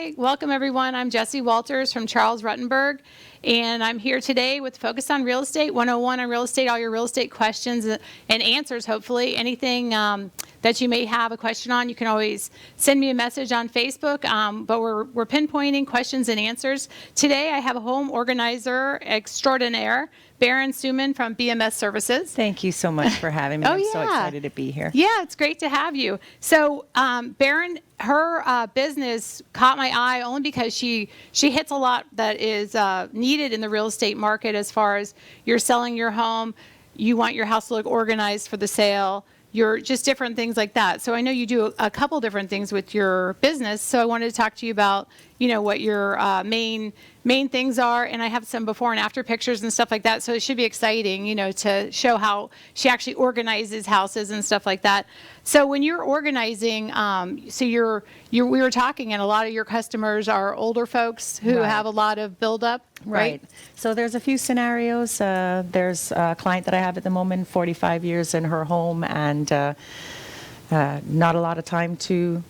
Hi, welcome everyone. I'm Jessie Walters from Charles Rutenberg, and I'm here today with Focus on Real Estate 101 on real estate, all your real estate questions and answers, hopefully. Anything that you may have a question on, you can always send me a message on Facebook, but we're pinpointing questions and answers. Today I have a home organizer extraordinaire, Berin Sumen from BMS Services. Thank you so much for having me. Oh, I'm yeah. so excited to be here. Yeah, it's great to have you. So, Berin, her business caught my eye only because she hits a lot that is needed in the real estate market as far as you're selling your home, you want your house to look organized for the sale, you're just different things like that. So I know you do a couple different things with your business. So I wanted to talk to you about, what your main things are. And I have some before and after pictures and stuff like that. So it should be exciting, to show how she actually organizes houses and stuff like that. So when you're organizing, we were talking, and a lot of your customers are older folks who Right. have a lot of buildup, right? So there's a few scenarios. There's a client that I have at the moment, 45 years in her home, and not a lot of time to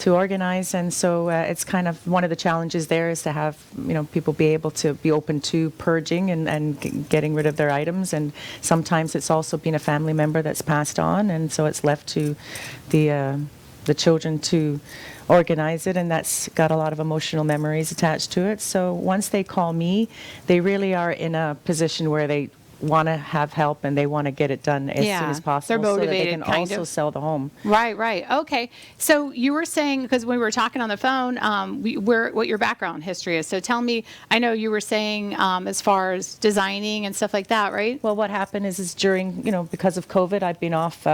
organize, and so it's kind of one of the challenges there is to have people be able to be open to purging and getting rid of their items, and sometimes it's also been a family member that's passed on, and so it's left to the children to organize it, and that's got a lot of emotional memories attached to it. So once they call me, they really are in a position where they want to have help and they want to get it done as soon as possible. They're motivated, so that they can kind also of. sell the home. Right. Okay. So you were saying, because when we were talking on the phone, what your background history is. So tell me, I know you were saying as far as designing and stuff like that, right? Well, what happened is during, because of COVID, I've been off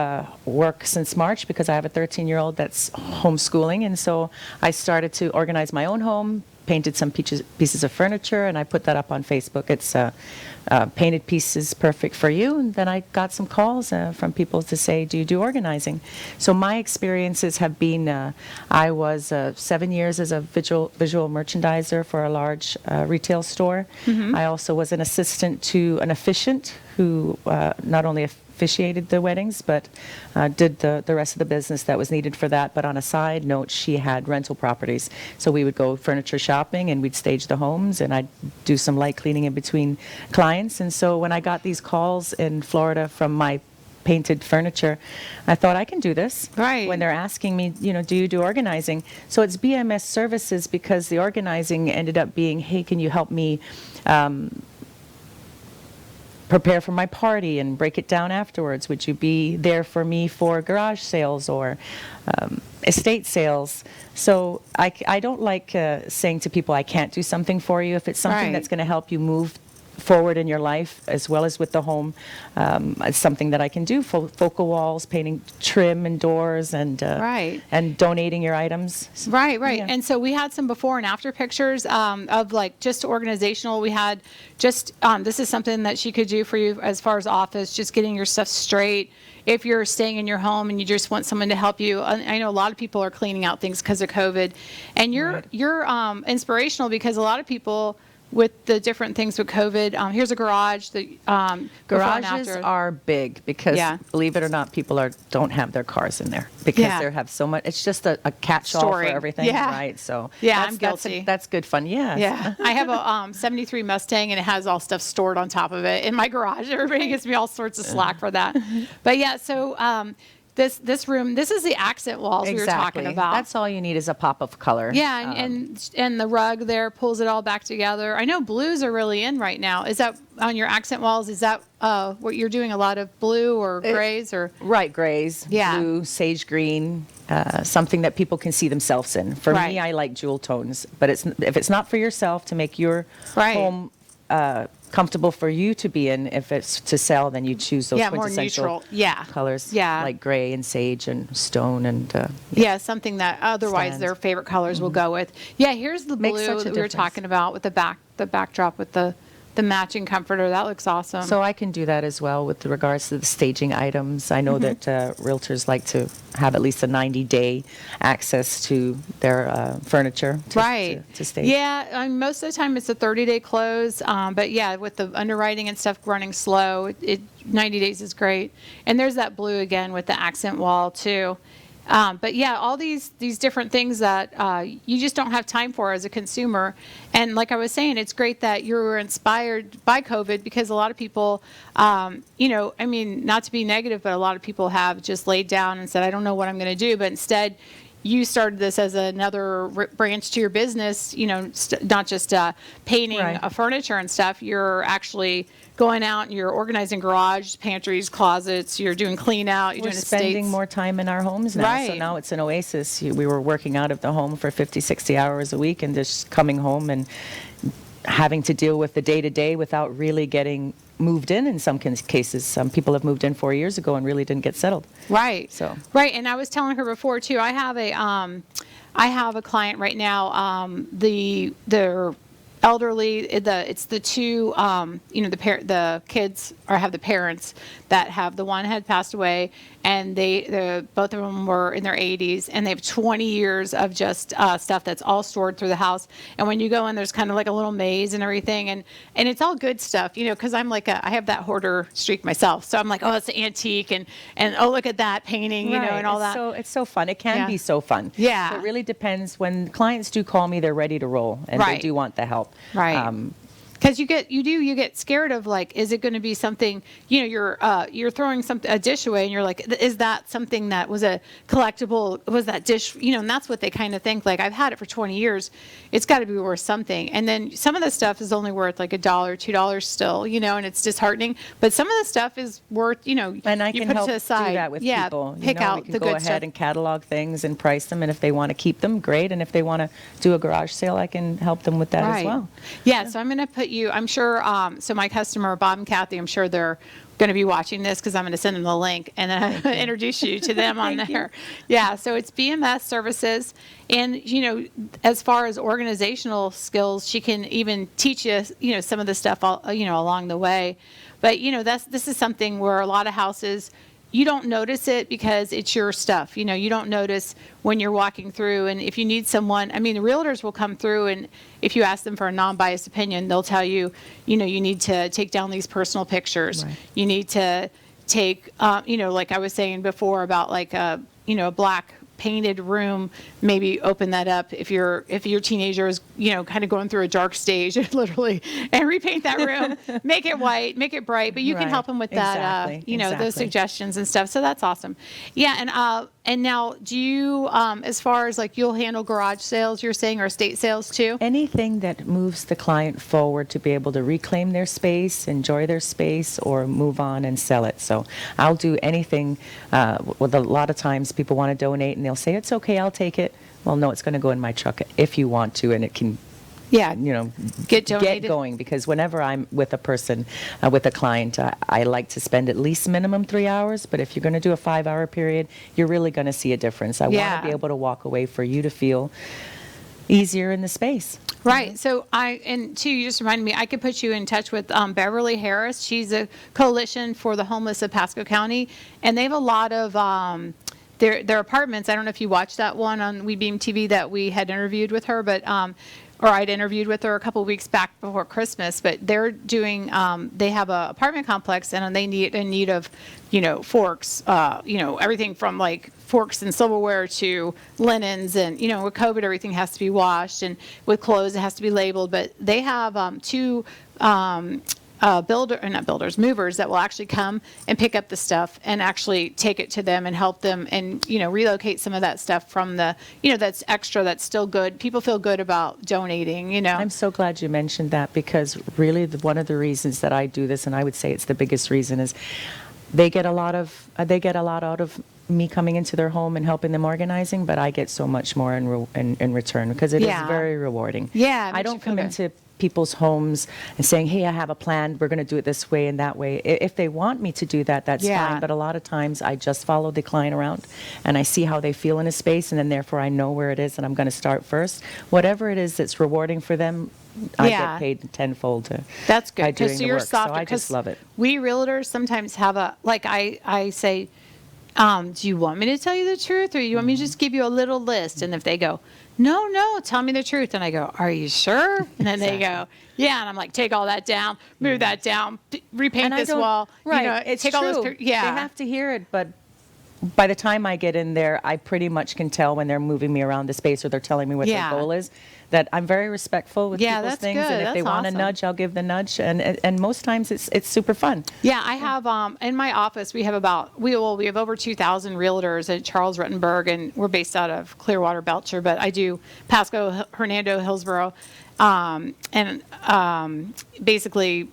work since March because I have a 13-year-old that's homeschooling. And so I started to organize my own home, painted some pieces of furniture, and I put that up on Facebook. It's painted pieces perfect for you. And then I got some calls from people to say, do you do organizing? So my experiences have been, I was 7 years as a visual merchandiser for a large retail store. Mm-hmm. I also was an assistant to an officiant who not only officiated the weddings, but did the rest of the business that was needed for that. But on a side note, she had rental properties. So we would go furniture shopping and we'd stage the homes, and I'd do some light cleaning in between clients. And so when I got these calls in Florida from my painted furniture, I thought, I can do this. Right. When they're asking me, do you do organizing? So it's BMS Services because the organizing ended up being, hey, can you help me prepare for my party and break it down afterwards? Would you be there for me for garage sales or estate sales? So I don't like saying to people, I can't do something for you. If it's something Right. that's going to help you move forward in your life as well as with the home, it's something that I can do. Focal walls, painting trim and doors, and Right. and donating your items. Right. Yeah. And so we had some before and after pictures of like just organizational. We had just, this is something that she could do for you as far as office, just getting your stuff straight. If you're staying in your home and you just want someone to help you, I know a lot of people are cleaning out things because of COVID, and you're inspirational because a lot of people with the different things with COVID. Here's a garage. Garages are big because, believe it or not, people don't have their cars in there because they have so much. It's just a catch-all for everything, right? So I'm guilty. That's good fun. Yeah. I have a 73 Mustang, and it has all stuff stored on top of it in my garage. Everybody gives me all sorts of slack for that. But so. This room, this is the accent walls we were talking about. That's all you need is a pop of color. Yeah, and the rug there pulls it all back together. I know blues are really in right now. Is that on your accent walls? Is that what you're doing? A lot of blue or grays or? Right, grays, blue, sage green, something that people can see themselves in. For me, I like jewel tones, but if it's not for yourself to make your home comfortable for you to be in, if it's to sell, then you choose those quintessential more neutral. colors, like gray and sage and stone and something that otherwise their favorite colors will go with. Here's the blue that we were talking about with the backdrop with the matching comforter. That looks awesome. So I can do that as well with regards to the staging items. I know that realtors like to have at least a 90-day access to their furniture to stage. Yeah, most of the time it's a 30-day close, but with the underwriting and stuff running slow, 90 days is great. And there's that blue again with the accent wall too. But yeah, all these different things that you just don't have time for as a consumer. And like I was saying, it's great that you were inspired by COVID, because a lot of people, I mean, not to be negative, but a lot of people have just laid down and said, I don't know what I'm going to do. But instead, you started this as another branch to your business, not just painting Right. furniture and stuff. You're actually going out and you're organizing garage, pantries, closets. You're doing clean out. You're We're doing spending estates. more time in our homes now. So Right. now it's an oasis. We were working out of the home for 50, 60 hours a week and just coming home and having to deal with the day-to-day without really getting moved in some cases. Some people have moved in 4 years ago and really didn't get settled. Right. So. Right. And I was telling her before too, I have a client right now, they're elderly, it's the two, the kids have the parents that have, the one had passed away, and both of them were in their 80s, and they have 20 years of just stuff that's all stored through the house. And when you go in, there's kind of like a little maze and everything, and it's all good stuff, because I'm like I have that hoarder streak myself. So I'm like, oh, it's antique, and oh, look at that painting, Right. and all It's that. it's so fun. It can Yeah. be so fun. Yeah. So it really depends. When clients do call me, they're ready to roll and Right. they do want the help. Right. Because you get scared of, like, is it going to be something, you're throwing a dish away and you're like, is that something that was a collectible, was that dish, and that's what they kind of think, like, I've had it for 20 years, it's got to be worth something. And then some of the stuff is only worth like $1, $2 still, and it's disheartening, but some of the stuff is worth, And I you can put it help to the side. do that with Yeah, people. pick out we can the go good ahead stuff. and catalog things and price them, and if they want to keep them, great. And if they want to do a garage sale, I can help them with that as well. Yeah, so I'm going to put you, I'm sure, so my customer, Bob and Kathy, I'm sure they're going to be watching this, because I'm going to send them the link and then I'm going to introduce you to them on there. Yeah, so it's BMS Services. And, as far as organizational skills, she can even teach you, some of the stuff, along the way. But, this is something where a lot of houses, you don't notice it because it's your stuff. You don't notice when you're walking through. And if you need someone, the realtors will come through, and if you ask them for a non-biased opinion, they'll tell you, you need to take down these personal pictures. Right. You need to take, like I was saying before about like a black painted room, maybe open that up if your teenager is kind of going through a dark stage, literally, and repaint that room, make it white, make it bright. But you can Right. help them with that, Exactly. those Exactly. suggestions and stuff. So that's awesome. Yeah, and now, do you, as far as like you'll handle garage sales, you're saying, or estate sales too? Anything that moves the client forward to be able to reclaim their space, enjoy their space, or move on and sell it. So I'll do anything. With a lot of times people want to donate and they'll say, it's okay, I'll take it. Well, no, it's going to go in my truck if you want to, and it can Yeah. get donated. going, because whenever I'm with a person, with a client, I like to spend at least minimum 3 hours, but if you're going to do a 5-hour period, you're really going to see a difference. I want Yeah. to be able to walk away for you to feel easier in the space. Right. So and two, you just reminded me, I could put you in touch with Beverly Harris. She's a coalition for the homeless of Pasco County, and they have a lot of their apartments. I don't know if you watched that one on WeBeam TV that we had interviewed with her, but or I'd interviewed with her a couple of weeks back before Christmas. But they're doing, they have a apartment complex, and they need in need of, forks, everything from like forks and silverware to linens, and with COVID everything has to be washed, and with clothes it has to be labeled. But they have two movers that will actually come and pick up the stuff and actually take it to them and help them and, relocate some of that stuff from the, that's extra, that's still good. People feel good about donating, I'm so glad you mentioned that, because really one of the reasons that I do this, and I would say it's the biggest reason, is they get a lot out of me coming into their home and helping them organizing, but I get so much more in return, because it is Yeah. very rewarding. Yeah, it I makes don't you feel come good. into people's homes and saying, hey, I have a plan, we're going to do it this way and that way. If they want me to do that, that's Yeah. fine, but a lot of times I just follow the client around and I see how they feel in a space, and then therefore I know where it is, and I'm going to start first. Whatever it is that's rewarding for them, I Yeah. get paid tenfold That's by good. doing So the you're work. softer. So I just love it. We realtors sometimes have I say, do you want me to tell you the truth, or you want me to just give you a little list? And if they go, no, tell me the truth. And I go, are you sure? And then they go, yeah. And I'm like, take all that down, move that down, repaint And I this don't- wall. Right, it's take true. all those, They have to hear it, but by the time I get in there, I pretty much can tell when they're moving me around the space or they're telling me what Yeah. their goal is. That I'm very respectful with Yeah, people's that's things, good. and if they That's want a awesome. nudge, I'll give the nudge. And most times it's super fun. Yeah, I have in my office we have we have over 2,000 realtors at Charles Rutenberg, and we're based out of Clearwater, Belcher, but I do Pasco, Hernando, Hillsborough, basically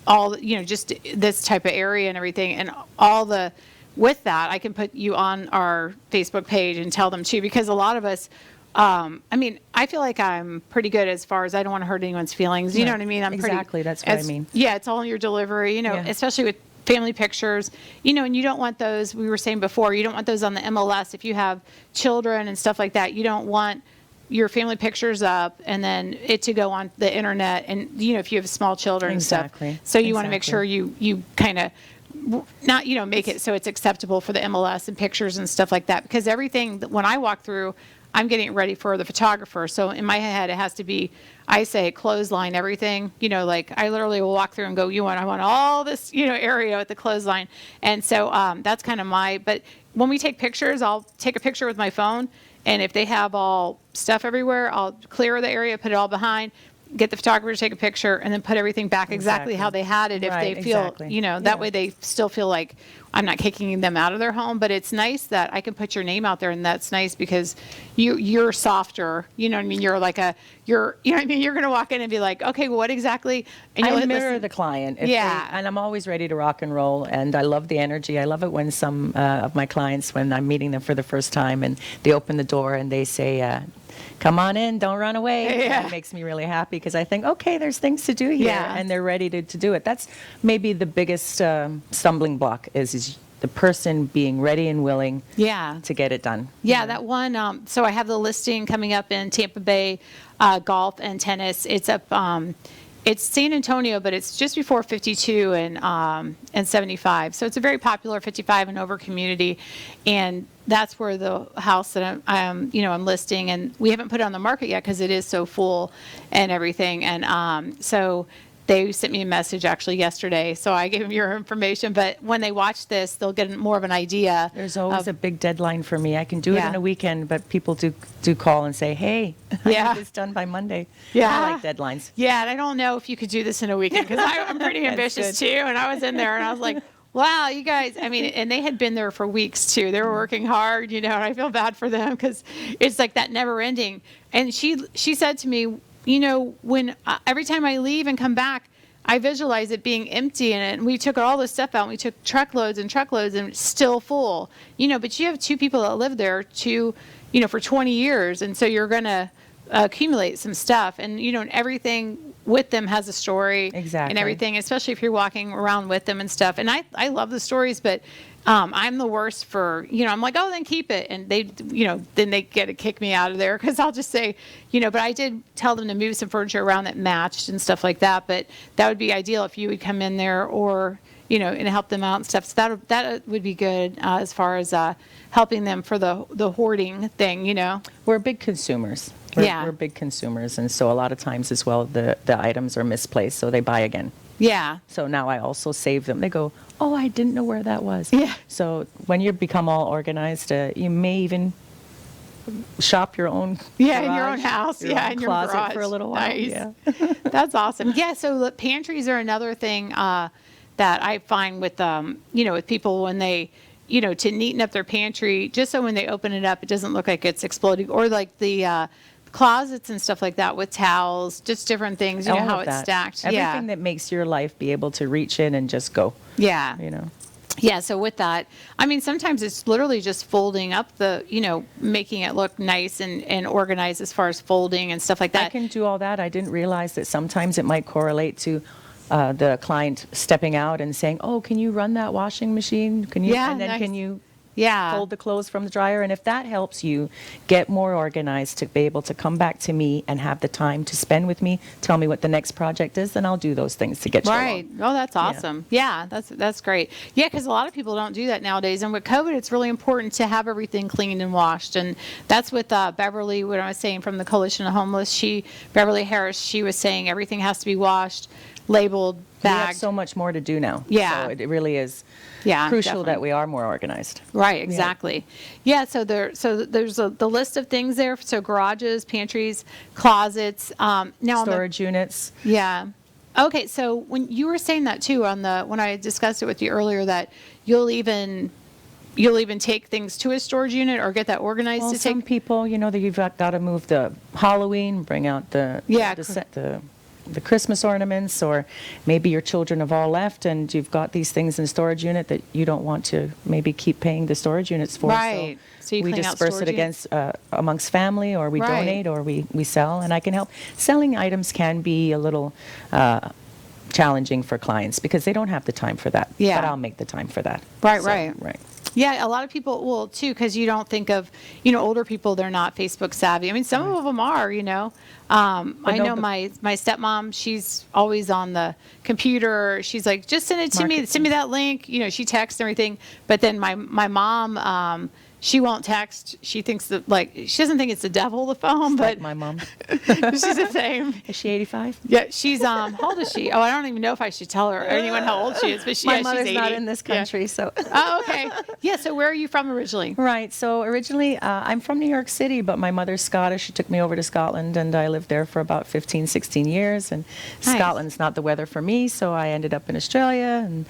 all just this type of area and everything, and all the with that I can put you on our Facebook page and tell them too, because a lot of us. I feel like I'm pretty good as far as I don't want to hurt anyone's feelings. You know what I mean? I'm Exactly, that's what I mean. Yeah, it's all in your delivery, Yeah. especially with family pictures, and you don't want those, we were saying before, you don't want those on the MLS. If you have children and stuff like that, you don't want your family pictures up and then it to go on the internet. And, if you have small children and stuff. Exactly. So you want to make sure Exactly. you kind of, not, make it so it's acceptable for the MLS and pictures and stuff like that. Because everything, when I walk through, I'm getting it ready for the photographer. So in my head, it has to be, I say clothesline everything, like I literally will walk through and go, I want all this, area with the clothesline. And so that's kind of but when we take pictures, I'll take a picture with my phone. And if they have all stuff everywhere, I'll clear the area, put it all behind, get the photographer to take a picture, and then put everything back exactly how they had it. If Right, they feel, exactly. that Yeah. way they still feel like I'm not kicking them out of their home. But it's nice that I can put your name out there, and that's nice because you're softer. You know what I mean? You're like you're going to walk in and be like, okay, well, what exactly? And I you'll mirror listen. the client. Yeah. And I'm always ready to rock and roll. And I love the energy. I love it when some of my clients, when I'm meeting them for the first time, and they open the door and they say, come on in, don't run away. Yeah. That makes me really happy because I think, okay, there's things to do here, Yeah. and they're ready to do it. That's maybe the biggest stumbling block is the person being ready and willing Yeah. to get it done. Yeah, that one. So I have the listing coming up in Tampa Bay, golf and tennis. It's up. It's San Antonio, but it's just before 52 and 75. So it's a very popular 55 and over community, and that's where the house that I'm listing, and we haven't put it on the market yet because it is so full and everything. And so they sent me a message actually yesterday, so I gave them your information. But when they watch this, they'll get more of an idea. There's always a big deadline for me. I can do it Yeah. in a weekend, but people do call and say, hey, I Yeah. need this done by Monday. Yeah. I like deadlines. Yeah, and I don't know if you could do this in a weekend because I'm pretty ambitious too. And I was in there and I was like, wow, you guys, and they had been there for weeks too. They were working hard, and I feel bad for them because it's like that never ending. And she said to me, when every time I leave and come back, I visualize it being empty, and we took all this stuff out, and we took truckloads and truckloads, and it's still full. But you have two people that live there, for 20 years, and so you're going to accumulate some stuff, and and everything with them has a story, Exactly. and everything, especially if you're walking around with them and stuff. And I love the stories, but I'm the worst for, I'm like, oh, then keep it. And they, then they get to kick me out of there because I'll just say, but I did tell them to move some furniture around that matched and stuff like that. But that would be ideal if you would come in there or, and help them out and stuff. So that would be good as far as helping them for the hoarding thing, We're big consumers. Yeah. We're big consumers. And so a lot of times as well, the items are misplaced, so they buy again. Yeah. So now I also save them. They go, oh, I didn't know where that was. Yeah. So when you become all organized, you may even shop your own Yeah, in your garage, own house. your Yeah, own in your closet garage. for a little while. Nice. Yeah. That's awesome. Yeah, so the pantries are another thing that I find with with people when they to neaten up their pantry, just so when they open it up, it doesn't look like it's exploding, or like the closets and stuff like that with towels, just different things. All How of it's that. stacked. Everything that makes your life be able to reach in and just go. Yeah. Yeah, so with that, sometimes it's literally just folding up making it look nice and organized as far as folding and stuff like that. I can do all that. I didn't realize that sometimes it might correlate to the client stepping out and saying, oh, can you run that washing machine? Can you? Yeah, And then nice. can you Yeah. fold the clothes from the dryer? And if that helps you get more organized to be able to come back to me and have the time to spend with me, tell me what the next project is, then I'll do those things to get you Right. along. Oh, that's awesome. Yeah, that's great. Yeah, because a lot of people don't do that nowadays. And with COVID, it's really important to have everything cleaned and washed. And that's with Beverly, what I was saying from the Coalition of Homeless. Beverly Harris, she was saying everything has to be washed, labeled, We have bagged. so much more to do now. Yeah. So it really is Yeah, crucial definitely. that we are more organized. Right, exactly. Yeah, so there's the list of things there. So garages, pantries, closets. Now on the, Storage units. yeah. Okay, so when you were saying that too when I discussed it with you earlier, that you'll even take things to a storage unit or get that organized Well, to some take. people, that you've got to move the Halloween, bring out the Yeah, the Christmas ornaments, or maybe your children have all left and you've got these things in the storage unit that you don't want to maybe keep paying the storage units for. Right. So you we clean out disperse it storage against amongst family, or we Right. donate, or we sell, and I can help. Selling items can be a little challenging for clients because they don't have the time for that. Yeah. But I'll make the time for that. Right, So, right. Right. Yeah, a lot of people will too, because you don't think of, older people, they're not Facebook savvy. I mean, some of them are, I no, know but- my stepmom, she's always on the computer. She's like, just send it to me, send me that link. She texts and everything. But then my mom, she won't text. She thinks that, she doesn't think it's the devil, the phone, but Like my mom. she's the same. Is she 85? Yeah, she's, how old is she? Oh, I don't even know if I should tell her or anyone how old she is, but My she's mother's 80. not in this Yeah. country, so. Oh, okay. Yeah, so where are you from originally? Right. So originally, I'm from New York City, but my mother's Scottish. She took me over to Scotland, and I lived there for about 15, 16 years. And Nice. Scotland's not the weather for me, so I ended up in Australia. And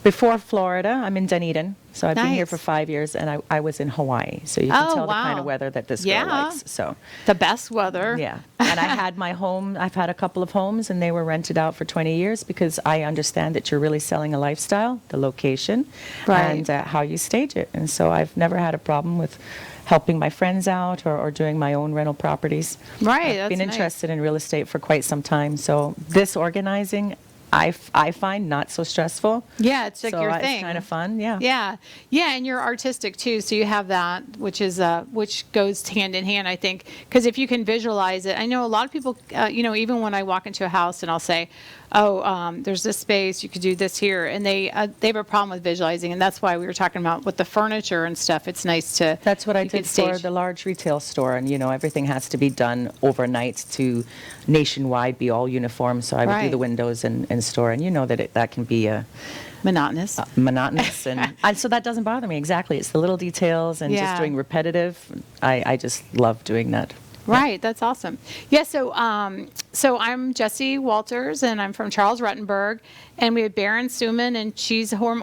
before Florida, I'm in Dunedin. So I've been here Nice. for 5 years, and I was in Hawaii. So you can Oh, tell the kind wow. of weather that this Yeah. girl likes. So The best weather. yeah. And I had my home. I've had a couple of homes, and they were rented out for 20 years because I understand that you're really selling a lifestyle, the location, Right. and how you stage it. And so I've never had a problem with helping my friends out or doing my own rental properties. Right, I've that's been nice. interested in real estate for quite some time. So this organizing, I find not so stressful. Yeah, it's like so your it's thing. kind of fun. Yeah. Yeah, and you're artistic too, so you have that, which goes hand in hand, I think, because if you can visualize it, I know a lot of people, even when I walk into a house and I'll say, there's this space, you could do this here, and they have a problem with visualizing, and that's why we were talking about with the furniture and stuff. It's nice to. That's what I you could did for stage- the large retail store, and everything has to be done overnight to nationwide be all uniform. So I would do Right. the windows and store, and that can be monotonous. monotonous, and so that doesn't bother me. Exactly, it's the little details and Yeah. just doing repetitive. I just love doing that. Right, that's awesome. Yeah, so I'm Jessie Walters, and I'm from Charles Rutenberg, and we have Berin Sumen, and she's a home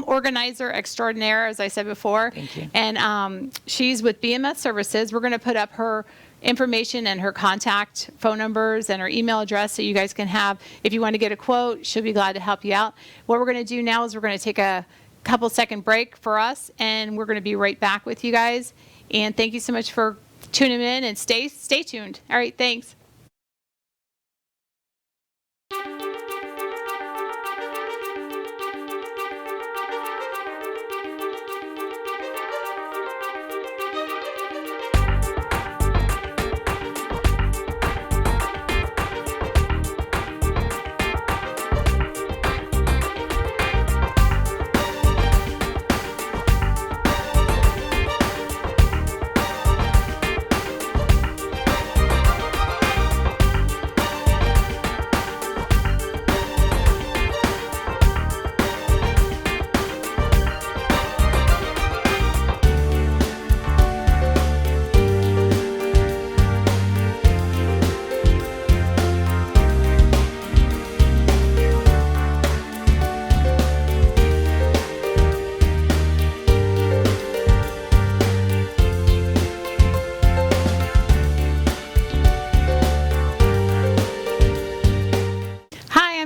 organizer extraordinaire, as I said before. Thank you. And she's with BMS Services. We're going to put up her information and her contact phone numbers and her email address so you guys can have, if you want to get a quote, she'll be glad to help you out. What we're going to do now is we're going to take a couple second break for us, and we're going to be right back with you guys. And thank you so much for tuning in, and stay tuned. All right, thanks.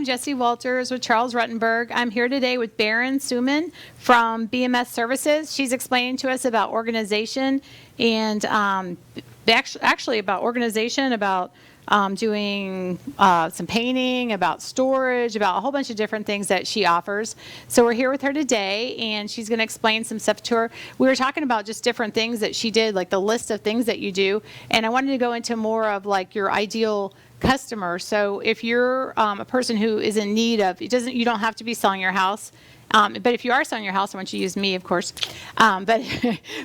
Jessie Walters with Charles Rutenberg. I'm here today with Berin Sumen from BMS Services. She's explaining to us about organization and actually about organization, about doing some painting, about storage, about a whole bunch of different things that she offers. So we're here with her today, and she's going to explain some stuff to her. We were talking about just different things that she did, like the list of things that you do, and I wanted to go into more of like your ideal customer. So if you're a person who is in need of, you don't have to be selling your house. But if you are selling your house, I want you to use me, of course. But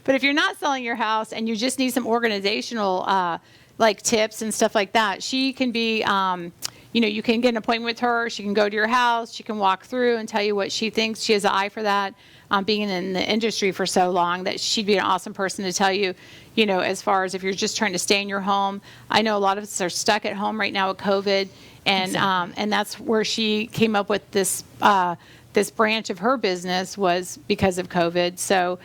but if you're not selling your house and you just need some organizational like tips and stuff like that, she can be you can get an appointment with her. She can go to your house. She can walk through and tell you what she thinks. She has an eye for that, being in the industry for so long, that she'd be an awesome person to tell you, as far as if you're just trying to stay in your home. I know a lot of us are stuck at home right now with COVID, and and that's where she came up with this this branch of her business, was because of COVID. So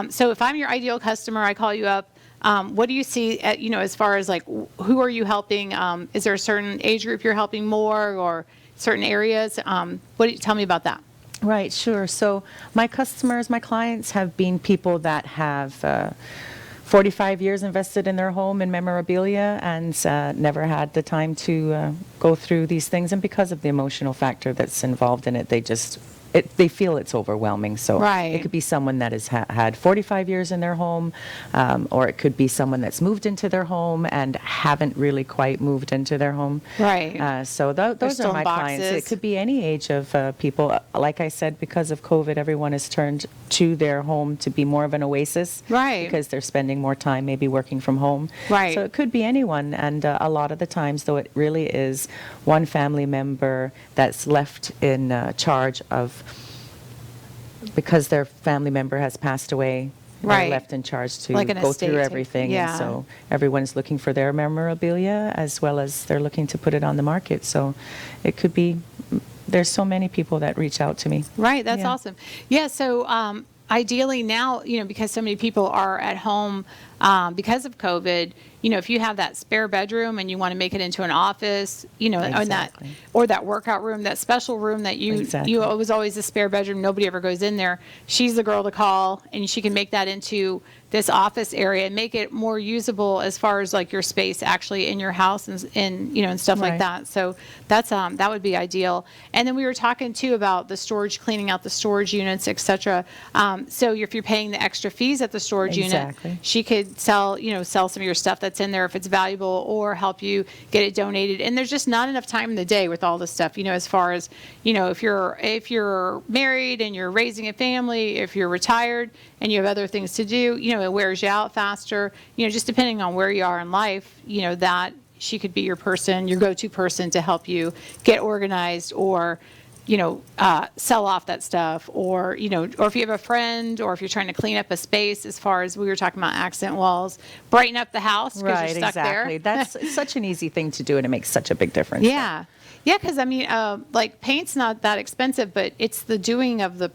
so if I'm your ideal customer, I call you up. What do you see at, as far as like, who are you helping? Is there a certain age group you're helping more, or certain areas? Tell me about that. Right, sure. So my customers, my clients have been people that have 45 years invested in their home and memorabilia, and never had the time to go through these things. And because of the emotional factor that's involved in it, they feel it's overwhelming. So Right. it could be someone that has had 45 years in their home, or it could be someone that's moved into their home and haven't really quite moved into their home. Right. So those still are my in clients. boxes. It could be any age of people. Like I said, because of COVID, everyone has turned to their home to be more of an oasis. Right. Because they're spending more time maybe working from home. Right. So it could be anyone. And a lot of the times, though, it really is one family member that's left in charge of, because their family member has passed away, Right. they're left in charge to Like an go estate through to- everything. yeah. And so everyone's looking for their memorabilia, as well as they're looking to put it on the market. So it could be, there's so many people that reach out to me. Right. That's Yeah. awesome. Yeah. So ideally now, because so many people are at home because of COVID, if you have that spare bedroom and you want to make it into an office, Exactly. or that workout room, that special room that Exactly. it was always a spare bedroom, nobody ever goes in there. She's the girl to call, and she can make that into this office area and make it more usable as far as like your space actually in your house, and stuff like Right. that. So that's that would be ideal. And then we were talking too about the storage, cleaning out the storage units, etc. So if you're paying the extra fees at the storage Exactly. unit, she could sell some of your stuff that's in there if it's valuable, or help you get it donated. And there's just not enough time in the day with all this stuff, as far as, if you're married and you're raising a family, if you're retired and you have other things to do, it wears you out faster, just depending on where you are in life, that she could be your person, your go-to person to help you get organized, or sell off that stuff, or or if you have a friend, or if you're trying to clean up a space, as far as we were talking about accent walls, brighten up the house because Right, you're stuck exactly. there. That's such an easy thing to do, and it makes such a big difference. Yeah. Yeah, because like paint's not that expensive, but it's the doing of the,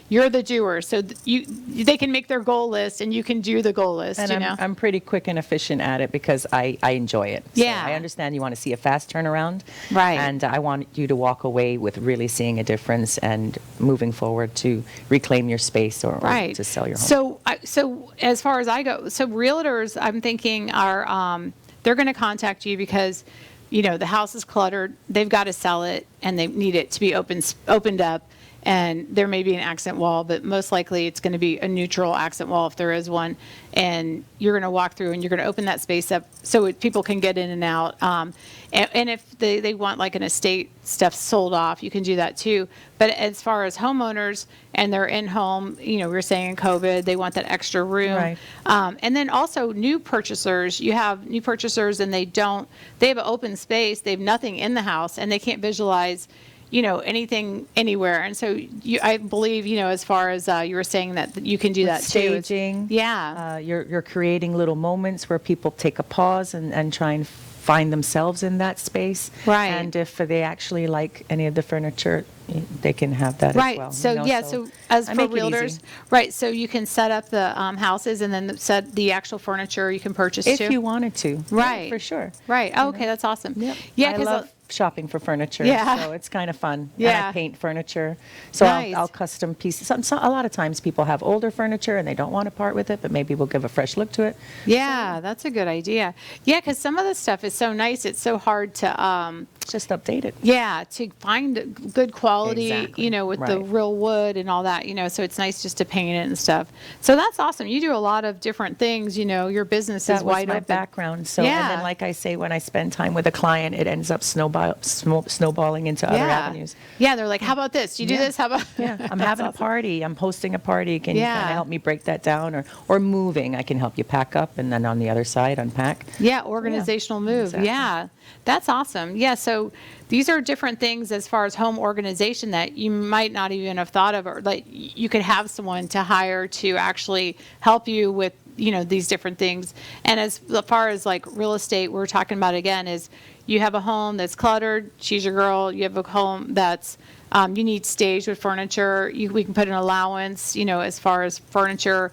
you're the doer. So they can make their goal list, and you can do the goal list, And I'm pretty quick and efficient at it, because I enjoy it. Yeah. So I understand you want to see a fast turnaround. Right. And I want you to walk away with really seeing a difference and moving forward to reclaim your space, or Right. to sell your home. So as far as I go, so realtors, I'm thinking are, they're going to contact you because, the house is cluttered, they've got to sell it, and they need it to be opened up. And there may be an accent wall, but most likely it's going to be a neutral accent wall if there is one. And you're going to walk through and you're going to open that space up so people can get in and out. And if they want like an estate stuff sold off, you can do that too. But as far as homeowners and they're in home, we were saying in COVID, they want that extra room. Right. And then also new purchasers, you have new purchasers and they have an open space, they have nothing in the house, and they can't visualize anything anywhere. And so I believe, as far as you were saying that you can do that too. Staging. Yeah. You're creating little moments where people take a pause and try and find themselves in that space. Right. And if they actually like any of the furniture, they can have that Right. as well. So as I for make it realtors, easy. right. So you can set up the houses, and then set the actual furniture you can purchase If too. you wanted to. Yeah, Right. for sure. Right. Oh, okay. That's awesome. Yep. Yeah. I 'Cause love shopping for furniture. Yeah. So it's kind of fun. And Yeah. I paint furniture. So Nice. I'll custom pieces. A lot of times people have older furniture and they don't want to part with it, but maybe we'll give a fresh look to it. Yeah, that's a good idea. Yeah, because some of the stuff is so nice. It's so hard to, Just update it. to find good quality, Exactly. with the Right. real wood and all that, so it's nice just to paint it and stuff. So that's awesome. You do a lot of different things, your business is That was wide my open. background. So, Yeah. and then like I say, when I spend time with a client, it ends up snowballing into other avenues. Yeah, they're like, how about this? Do you do Yeah. this? How about Yeah, I'm That's having awesome. a party. I'm hosting a party. Can you Yeah. kind of help me break that down? Or moving. I can help you pack up, and then on the other side, unpack. Yeah, organizational move. exactly. Yeah, that's awesome. Yeah, so So these are different things as far as home organization that you might not even have thought of, or like you could have someone to hire to actually help you with, these different things. And as far as like real estate, we're talking about again is you have a home that's cluttered, she's your girl. You have a home that's you need staged with furniture. We can put an allowance, as far as furniture.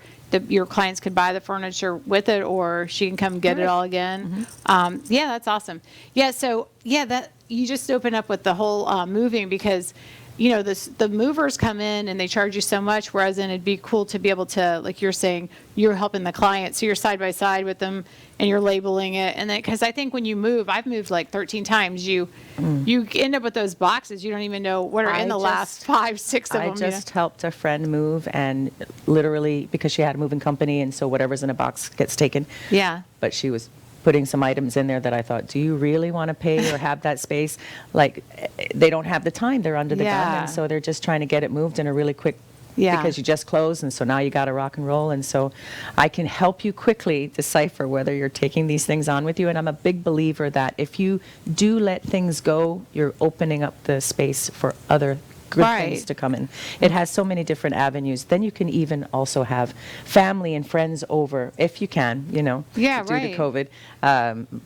Your clients could buy the furniture with it, or she can come get it all again. Yeah, that's awesome. Yeah, so that you just open up with the whole moving, because the movers come in and they charge you so much, whereas then it'd be cool to be able to, like you're saying, you're helping the client, so you're side by side with them and you're labeling it. And then, because I think when you move, I've moved like 13 times, you end up with those boxes you don't even know what are in the last 5, 6 of them. I just helped a friend move, and literally, because she had a moving company, and so whatever's in a box gets taken. Yeah. But she was putting some items in there that I thought, do you really want to pay or have that space? Like, they don't have the time. They're under the gun, and so they're just trying to get it moved in a really quick, because you just closed, and so now you got to rock and roll. And so I can help you quickly decipher whether you're taking these things on with you. And I'm a big believer that if you do let things go, you're opening up the space for other good things to come in. It has so many different avenues. Then you can even also have family and friends over, if you can, due to COVID.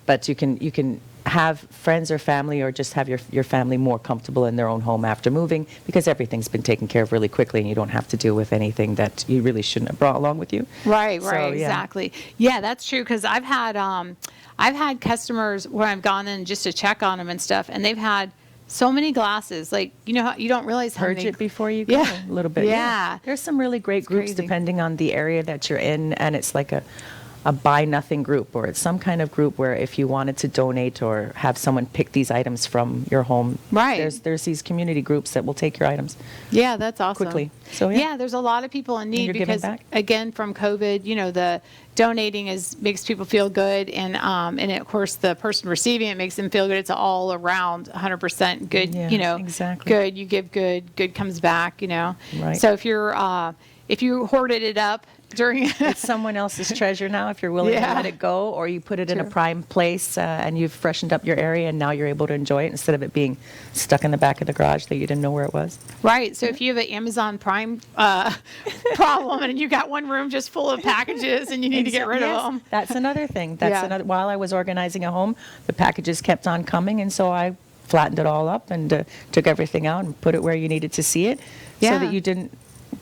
But you can have friends or family, or just have your family more comfortable in their own home after moving, because everything's been taken care of really quickly, and you don't have to deal with anything that you really shouldn't have brought along with you. Right, exactly. Yeah, that's true, because I've had customers where I've gone in just to check on them and stuff, and they've had so many glasses, like, how you don't realize how Purge many. it before you go a little bit. Yeah. There's some really great groups crazy. Depending on the area that you're in, and it's like a buy nothing group, or it's some kind of group where if you wanted to donate or have someone pick these items from your home, there's these community groups that will take your items. Yeah, that's awesome. Quickly. So there's a lot of people in need, because again, from COVID, the donating makes people feel good, and of course the person receiving it makes them feel good. It's all around 100% good. Exactly. Good. You give good comes back. Right. So if you hoarded it up during it's someone else's treasure now, if you're willing to let it go, or you put it in a prime place and you've freshened up your area, and now you're able to enjoy it instead of it being stuck in the back of the garage that you didn't know where it was. Right. So if you have an Amazon Prime problem, and you got one room just full of packages and you need to get rid of them. That's another thing. While I was organizing a home, the packages kept on coming, and so I flattened it all up and took everything out and put it where you needed to see it, so that you didn't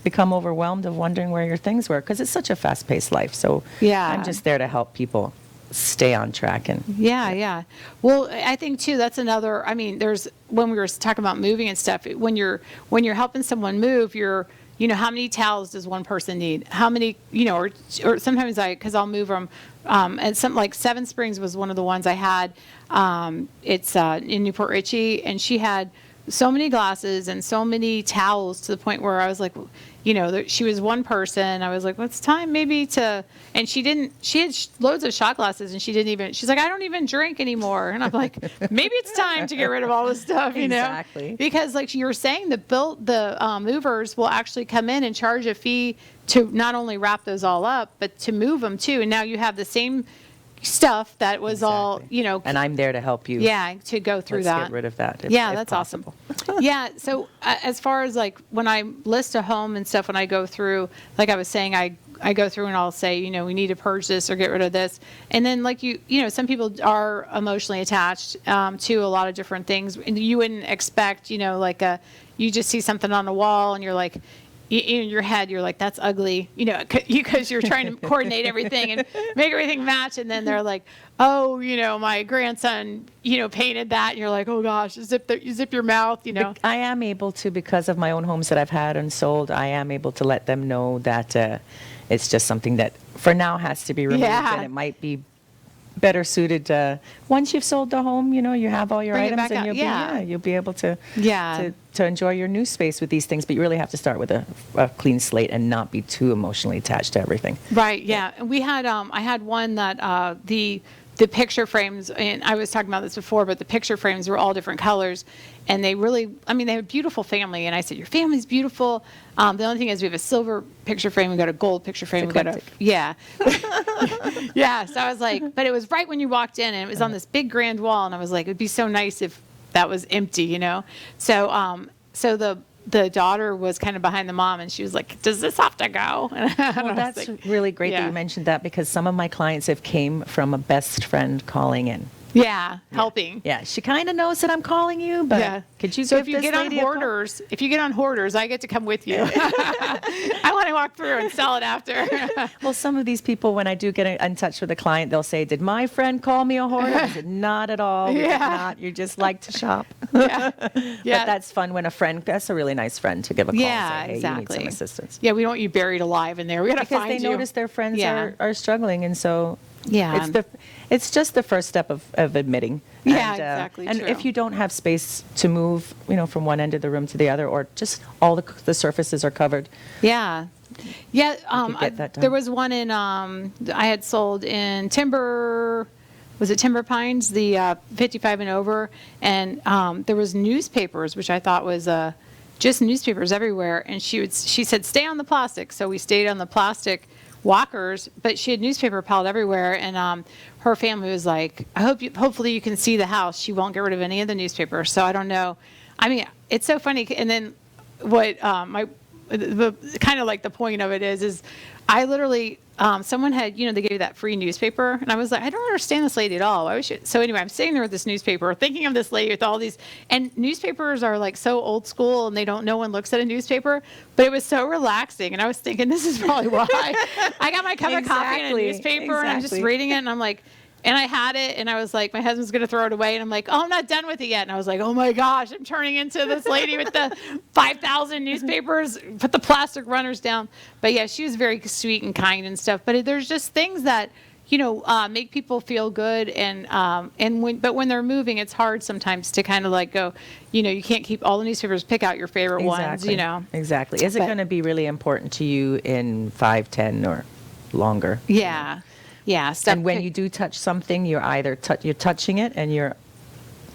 become overwhelmed of wondering where your things were, because it's such a fast-paced life. So I'm just there to help people stay on track. And well, I think too, that's another, there's, when we were talking about moving and stuff, when you're helping someone move, how many towels does one person need? How many, or sometimes because I'll move them, and something like Seven Springs was one of the ones I had. It's in Newport Richey, and she had so many glasses and so many towels, to the point where I was like, she was one person. I was like, well, it's time maybe to, and she had loads of shot glasses, and she's like, I don't even drink anymore. And I'm like, maybe it's time to get rid of all this stuff, Exactly. Because like you were saying, the movers will actually come in and charge a fee to not only wrap those all up, but to move them too. And now you have the same stuff that was all, and I'm there to help you. To go through that. Get rid of that. If That's possible. Awesome. So as far as like when I list a home and stuff, when I go through, like I was saying, I go through and I'll say, we need to purge this or get rid of this. And then like some people are emotionally attached to a lot of different things. And you wouldn't expect, you just see something on the wall and you're like, in your head, you're like, that's ugly, because you're trying to coordinate everything and make everything match. And then they're like, oh, my grandson, painted that. And you're like, oh gosh, you zip your mouth, I am able to, because of my own homes that I've had and sold, I am able to let them know that it's just something that for now has to be removed, and it might be better suited once you've sold the home. You have all your Bring it items, back and out. you'll be able to enjoy your new space with these things. But you really have to start with a clean slate and not be too emotionally attached to everything. Right. Yeah. And we had I had one that the picture frames, and I was talking about this before, but the picture frames were all different colors, and they really, they have a beautiful family. And I said, your family's beautiful. The only thing is we have a silver picture frame, we got a gold picture frame, we got a, So I was like, but it was right when you walked in, and it was on this big grand wall, and I was like, it'd be so nice if that was empty, you know? So, so the daughter was kind of behind the mom, and she was like, does this have to go? And I Well, was that's like, really great that yeah. you mentioned that, because some of my clients have came from a best friend calling in. Yeah, helping. Yeah, she kind of knows that I'm calling you, but Yeah. could you So give if you this get on lady a call? hoarders, I get to come with you. I want to walk through and sell it after. Well, some of these people, when I do get in touch with a client, they'll say, did my friend call me a hoarder? I said, not at all. We did Yeah. not. You just like to shop. Yeah. But Yeah. that's fun when a friend, that's a really nice friend to give a call Yeah, and say, hey, exactly. you need some assistance. Yeah, we don't want you buried alive in there. We got to Because find they you. notice their friends Yeah. are struggling, and so Yeah. it's just the first step of admitting. Yeah, exactly, And true. if you don't have space to move, from one end of the room to the other, or just all the surfaces are covered. Yeah. Yeah. could get that done. There was one in, I had sold in was it Timber Pines, the 55 and over. And there was newspapers, which I thought was just newspapers everywhere. And she said, stay on the plastic. So we stayed on the plastic walkers, but she had newspaper piled everywhere. And her family was like, hopefully you can see the house. She won't get rid of any of the newspapers. So I don't know. I mean, it's so funny. And then what the kind of like the point of it is I literally, someone had, they gave you that free newspaper, and I was like, I don't understand this lady at all. Why would she? So anyway, I'm sitting there with this newspaper, thinking of this lady with all these, and newspapers are like so old school, and no one looks at a newspaper, but it was so relaxing, and I was thinking, this is probably why. I got my cup of coffee and a Exactly, newspaper, and I'm just exactly. reading it, and I'm like, and I had it, and I was like, my husband's going to throw it away. And I'm like, oh, I'm not done with it yet. And I was like, oh my gosh, I'm turning into this lady with the 5,000 newspapers, put the plastic runners down. But yeah, she was very sweet and kind and stuff. But there's just things that, make people feel good. But when they're moving, it's hard sometimes to kind of like go, you can't keep all the newspapers, pick out your favorite ones, Exactly. Is it But- going to be really important to you in 5, 10, or longer? Yeah. Yeah. Stuff And when you do touch something, you're either you're touching it and you're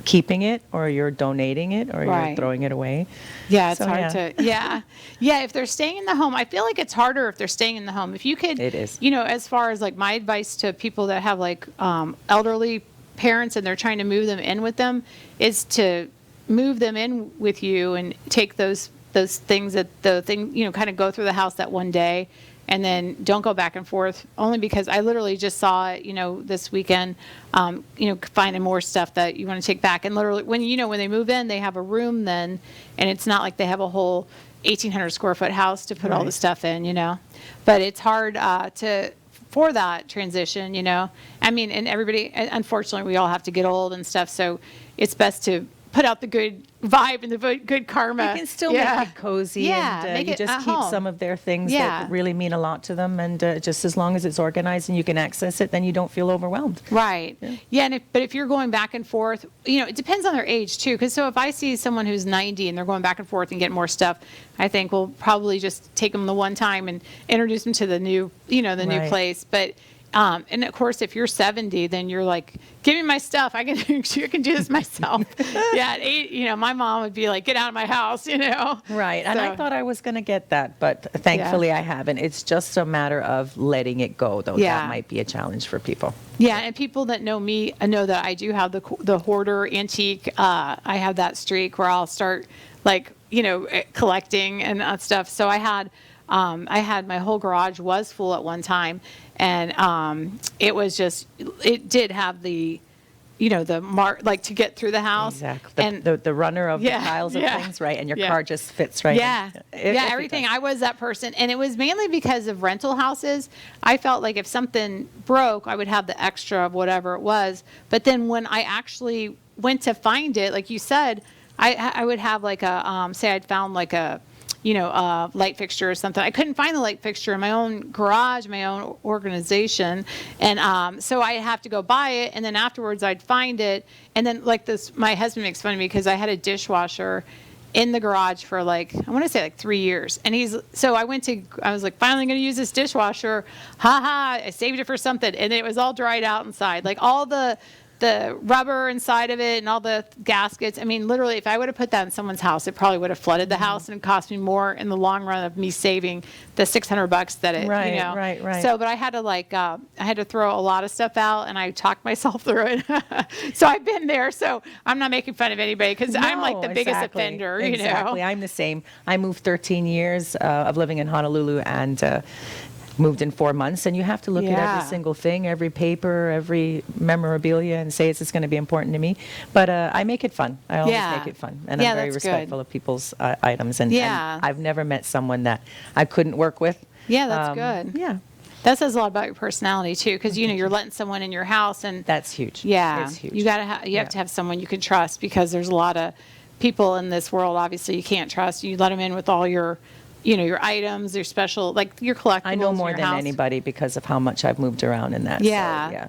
keeping it, or you're donating it, or you're Right. throwing it away. Yeah, it's So, hard to, yeah. Yeah, if they're staying in the home, I feel like it's harder if they're staying in the home. If you could, It is. As far as like my advice to people that have like elderly parents and they're trying to move them in with them, is to move them in with you and take those things kind of go through the house that one day. And then don't go back and forth, only because I literally just saw it, this weekend, finding more stuff that you want to take back. And literally, when they move in, they have a room then, and it's not like they have a whole 1,800 square foot house to put all the Right. stuff in, But it's hard for that transition, I mean, and everybody, unfortunately, we all have to get old and stuff, so it's best to put out the good vibe and the good karma. You can still Yeah. make it cozy, Yeah, and make you it just at keep home. some of their things Yeah. that really mean a lot to them, and just as long as it's organized and you can access it, then you don't feel overwhelmed. Right. Yeah. And but if you're going back and forth, it depends on their age too. Because so if I see someone who's 90 and they're going back and forth and getting more stuff, I think we'll probably just take them the one time and introduce them to the new, new Right. place. But and of course, if you're 70, then you're like, give me my stuff. I can do this myself. Yeah. At 8, my mom would be like, get out of my house, Right, and I So- thought I was going to get that, but thankfully I haven't. It's just a matter of letting it go, though. Yeah. That might be a challenge for people. Yeah, and people that know me know that I do have the hoarder antique. I have that streak where I'll start collecting and stuff. So I had my whole garage was full at one time, and it did have the the mark to get through the house. Exactly. And The runner of Yeah, the piles of yeah, things, right? And your yeah. car just fits right yeah. in. Yeah, everything. I was that person. And it was mainly because of rental houses. I felt like if something broke, I would have the extra of whatever it was. But then when I actually went to find it, like you said, I would have say I'd found a light fixture or something. I couldn't find the light fixture in my own garage, my own organization. And so I have to go buy it. And then afterwards I'd find it. And then my husband makes fun of me because I had a dishwasher in the garage for I want to say 3 years. And I was like, finally going to use this dishwasher. Ha ha. I saved it for something. And it was all dried out inside. All the the rubber inside of it and all the gaskets. I mean, literally, if I would have put that in someone's house, it probably would have flooded the house and it cost me more in the long run of me saving the $600 that it, Right, you know. right. So, but I had to I had to throw a lot of stuff out, and I talked myself through it. So I've been there. So I'm not making fun of anybody because I'm like the biggest offender, you know. Exactly. I'm the same. I moved 13 years of living in Honolulu and moved in 4 months, and you have to look at Yeah. every single thing, every paper, every memorabilia, and say it's going to be important to me. But I make it fun. I always Yeah. make it fun, and Yeah, I'm very that's good. respectful of people's items. And Yeah. I've never met someone that I couldn't work with. Yeah, that's good. Yeah, That says a lot about your personality too, because you know you're letting someone in your house, and that's huge. yeah, It's huge. you have to have someone you can trust, because there's a lot of people in this world. Obviously, you can't trust. You let them in with all your, you know, your items, your special, like your collectibles. I know in more your than house. anybody because of how much I've moved around in that. So, Yeah. yeah.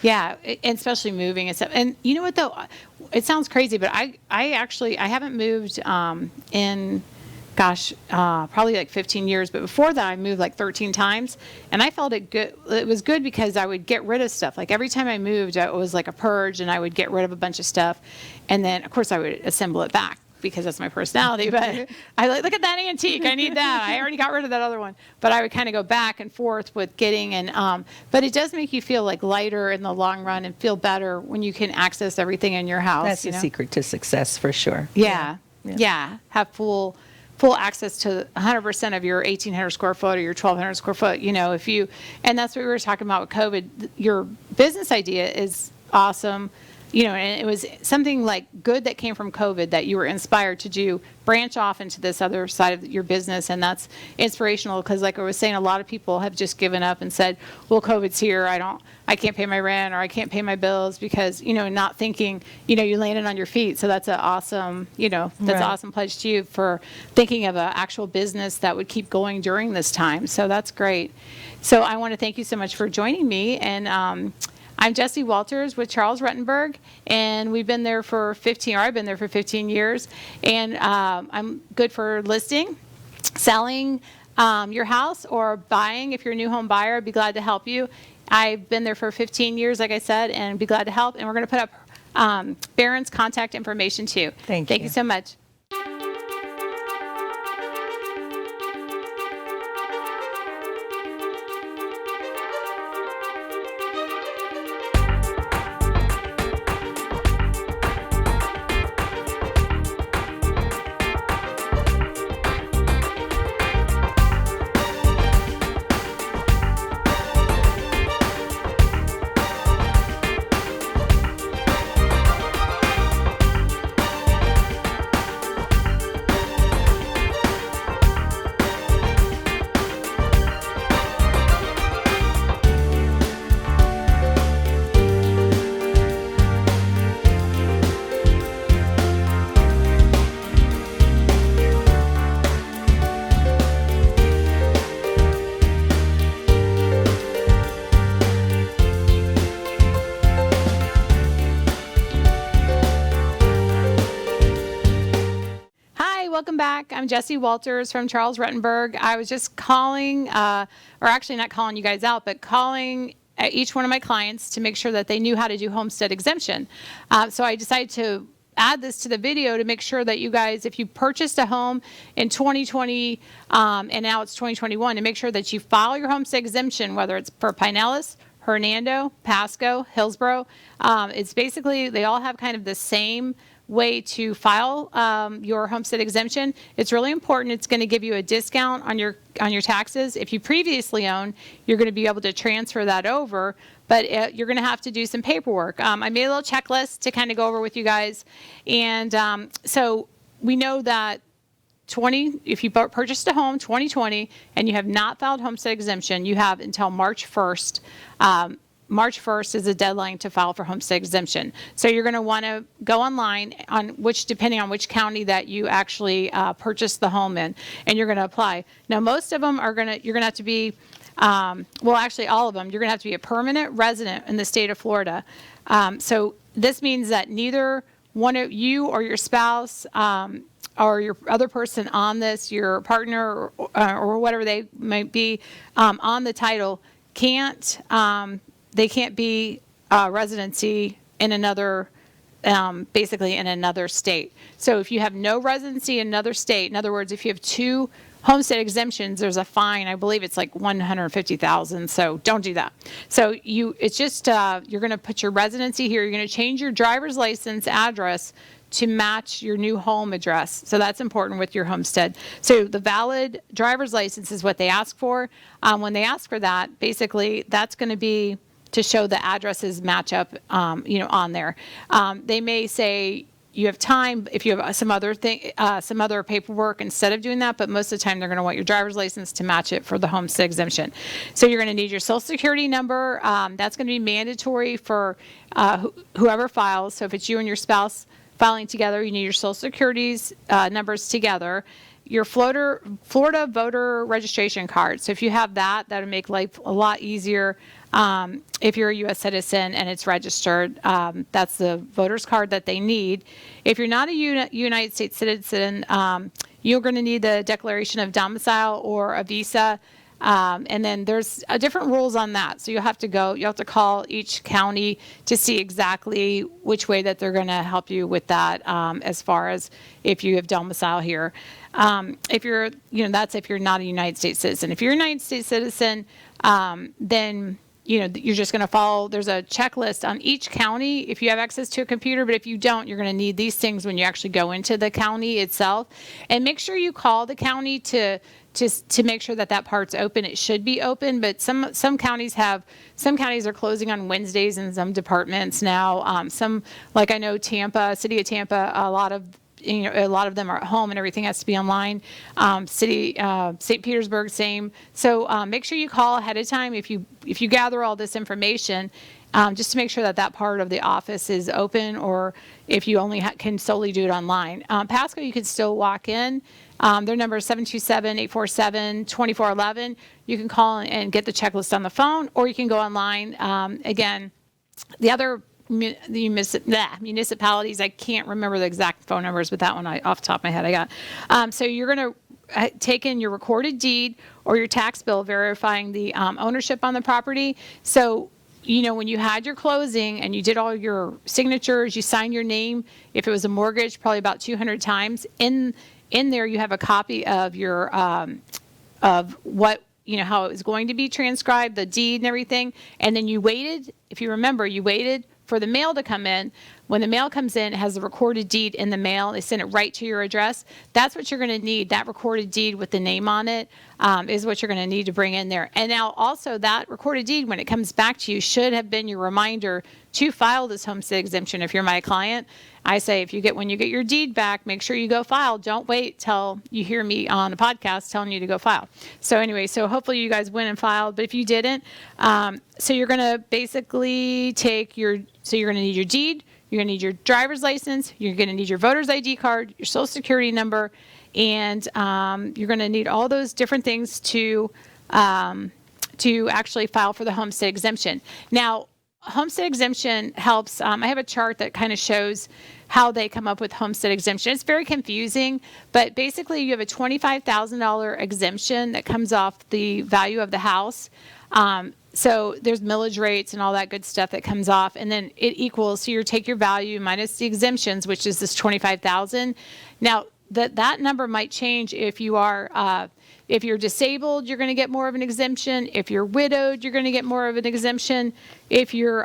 Yeah, and especially moving and stuff. And you know what though, it sounds crazy, but I haven't moved in, gosh, probably like 15 years. But before that, I moved like 13 times, and I felt it good. It was good because I would get rid of stuff. Like every time I moved, it was like a purge, and I would get rid of a bunch of stuff, and then of course I would assemble it back, because that's my personality. But I look at that antique. I need that. I already got rid of that other one. But I would kind of go back and forth with getting, and but it does make you feel like lighter in the long run and feel better when you can access everything in your house. That's you the know? secret to success for sure. Yeah. Yeah. Yeah. Have full access to 100% of your 1,800 square foot or your 1,200 square foot. You know, if you, and that's what we were talking about with COVID. Your business idea is awesome. You know, and it was something like good that came from COVID that you were inspired to do, branch off into this other side of your business. And that's inspirational, because like I was saying, a lot of people have just given up and said, well, COVID's here. I can't pay my rent, or I can't pay my bills, because, you know, not thinking, you know, you landed on your feet. So that's an awesome, you know, that's an Right. awesome pledge to you for thinking of an actual business that would keep going during this time. So that's great. So I want to thank you so much for joining me. And, I'm Jessie Walters with Charles Rutenberg, and we've been there for 15, or I've been there for 15 years, and I'm good for listing, selling your house, or buying. If you're a new home buyer, I'd be glad to help you. I've been there for 15 years, like I said, and be glad to help. And we're going to put up Berin's contact information too. Thank you you. so much. Welcome back. I'm Jessie Walters from Charles Rutenberg. I was just calling, or actually not calling you guys out, but calling each one of my clients to make sure that they knew how to do homestead exemption. So I decided to add this to the video to make sure that you guys, if you purchased a home in 2020 and now it's 2021, to make sure that you file your homestead exemption, whether it's for Pinellas, Hernando, Pasco, Hillsborough. It's basically, they all have kind of the same way to file your homestead exemption. It's really important. It's going to give you a discount on your taxes. If you previously owned, you're going to be able to transfer that over, but you're going to have to do some paperwork. I made a little checklist to kind of go over with you guys. And so we know that if you purchased a home 2020 and you have not filed homestead exemption, you have until March 1st. March 1st is the deadline to file for homestead exemption. So you're going to want to go online depending on which county that you actually purchased the home in, and you're going to apply. Now, most of them you're going to have to be, well, actually all of them, you're going to have to be a permanent resident in the state of Florida. So this means that neither one of you or your spouse or your other person on this, your partner or whatever they might be they can't be residency in another, basically in another state. So if you have no residency in another state, in other words, if you have 2 homestead exemptions, there's a fine. I believe it's like $150,000. So don't do that. So it's just, you're going to put your residency here. You're going to change your driver's license address to match your new home address. So that's important with your homestead. So the valid driver's license is what they ask for. When they ask for that, basically that's going to be to show the addresses match up, on there. They may say you have time if you have some other paperwork instead of doing that, but most of the time they're going to want your driver's license to match it for the homestead exemption. So you're going to need your social security number. That's going to be mandatory for whoever files. So if it's you and your spouse filing together, you need your social security's numbers together. Your Florida voter registration card. So if you have that, that'll make life a lot easier. If you're a U.S. citizen and it's registered, that's the voter's card that they need. If you're not a United States citizen, you're going to need the declaration of domicile or a visa. And then there's different rules on that. So you'll have to call each county to see exactly which way that they're going to help you with that, as far as if you have domicile here. If you're, that's if you're not a United States citizen. If you're a United States citizen, then you're just going to follow, there's a checklist on each county if you have access to a computer, but if you don't, you're going to need these things when you actually go into the county itself. And make sure you call the county to make sure that part's open. It should be open, but some counties are closing on Wednesdays in some departments now. Some, like I know City of Tampa, a lot of them are at home and everything has to be online. St. Petersburg, same. So make sure you call ahead of time if you gather all this information, just to make sure that part of the office is open, or if you only can solely do it online. Pasco, you can still walk in. Their number is 727-847-2411. You can call and get the checklist on the phone, or you can go online. Again, the other municipalities, I can't remember the exact phone numbers, but that one off the top of my head I got. So you're going to take in your recorded deed or your tax bill verifying the ownership on the property. So when you had your closing and you did all your signatures, you signed your name, if it was a mortgage, probably about 200 times. In there you have a copy of your of what how it was going to be transcribed, the deed and everything. And then you waited, if you remember, for the mail to come in. When the mail comes in, it has the recorded deed in the mail. They send it right to your address. That's what you're going to need. That recorded deed with the name on it is what you're going to need to bring in there. And now also that recorded deed, when it comes back to you, should have been your reminder to file this homestead exemption. If you're my client, I say when you get your deed back, make sure you go file. Don't wait till you hear me on a podcast telling you to go file. So anyway, hopefully you guys went and filed, but if you didn't, so you're going to basically you're going to need your deed, you're going to need your driver's license, you're going to need your voter's ID card, your social security number, and you're going to need all those different things to actually file for the homestead exemption. Now, homestead exemption helps. I have a chart that kind of shows how they come up with homestead exemption. It's very confusing, but basically you have a $25,000 exemption that comes off the value of the house. So there's millage rates and all that good stuff that comes off, and then it equals, so you take your value minus the exemptions, which is this $25,000. Now that number might change if you're disabled, you're going to get more of an exemption. If you're widowed, you're going to get more of an exemption. If you're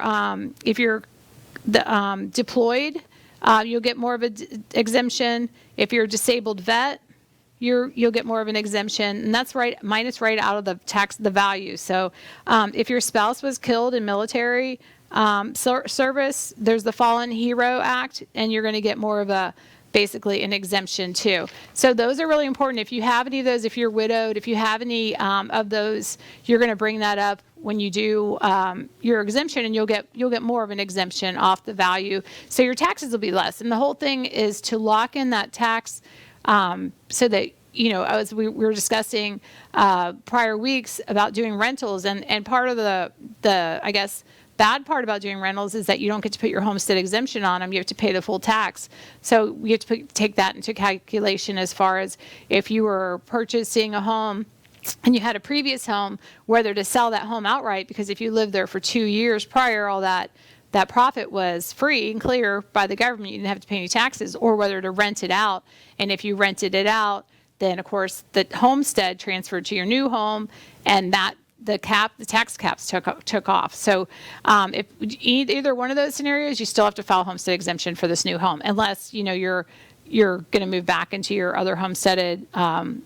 deployed, you'll get more of an exemption. If you're a disabled vet, you'll get more of an exemption, and that's minus right out of the value. So if your spouse was killed in military service, there's the Fallen Hero Act, and you're going to get more of basically an exemption too. So those are really important. If you have any of those, if you're widowed, if you have any of those, you're going to bring that up when you do your exemption, and you'll get more of an exemption off the value. So your taxes will be less. And the whole thing is to lock in that tax so that, as we were discussing prior weeks about doing rentals, and part of the I guess, bad part about doing rentals is that you don't get to put your homestead exemption on them. You have to pay the full tax. So we have to take that into calculation as far as if you were purchasing a home and you had a previous home, whether to sell that home outright, because if you lived there for 2 years prior, all that that profit was free and clear by the government, you didn't have to pay any taxes, or whether to rent it out. And if you rented it out, then of course the homestead transferred to your new home, and that the tax caps took off. So if either one of those scenarios, you still have to file homestead exemption for this new home, unless you're going to move back into your other homesteaded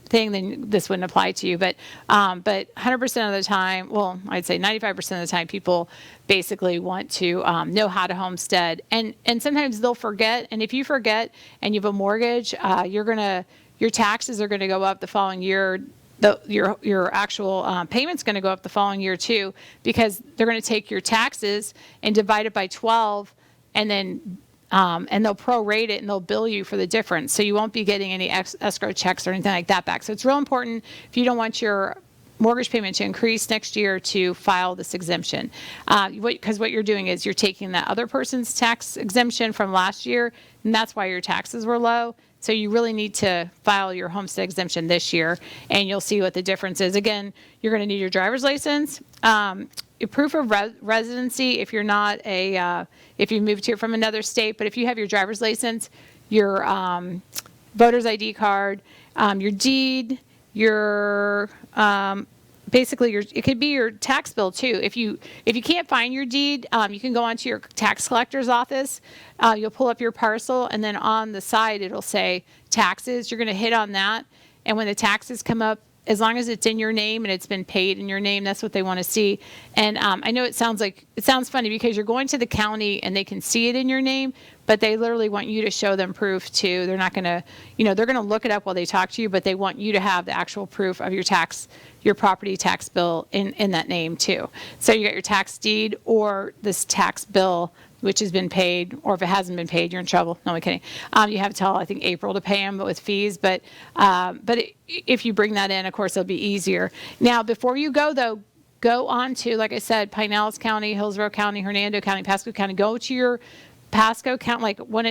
thing, then this wouldn't apply to you. But 100% of the time, well, I'd say 95% of the time, people basically want to know how to homestead, and sometimes they'll forget. And if you forget and you have a mortgage, your taxes are going to go up the following year. Your actual payment's going to go up the following year too, because they're going to take your taxes and divide it by 12, and then and they'll prorate it and they'll bill you for the difference. So you won't be getting any escrow checks or anything like that back. So it's real important, if you don't want your mortgage payment to increase next year, to file this exemption. Because what you're doing is you're taking that other person's tax exemption from last year, and that's why your taxes were low. So you really need to file your homestead exemption this year, and you'll see what the difference is. Again, you're going to need your driver's license, your proof of residency if you're not if you moved here from another state. But if you have your driver's license, your voter's ID card, your deed, your basically it could be your tax bill too. If you can't find your deed, you can go onto your tax collector's office. You'll pull up your parcel, and then on the side it'll say taxes. You're going to hit on that, and when the taxes come up, as long as it's in your name and it's been paid in your name, that's what they want to see. And I know it sounds funny because you're going to the county and they can see it in your name, but they literally want you to show them proof too. They're not going to, they're going to look it up while they talk to you, but they want you to have the actual proof of your property tax bill in that name too. So you got your tax deed or this tax bill which has been paid, or if it hasn't been paid, you're in trouble. No, I'm kidding. You have till, I think, April to pay them, but with fees. But if you bring that in, of course, it'll be easier. Now, before you go, though, go on to, like I said, Pinellas County, Hillsborough County, Hernando County, Pasco County. Go to your Pasco County. Like when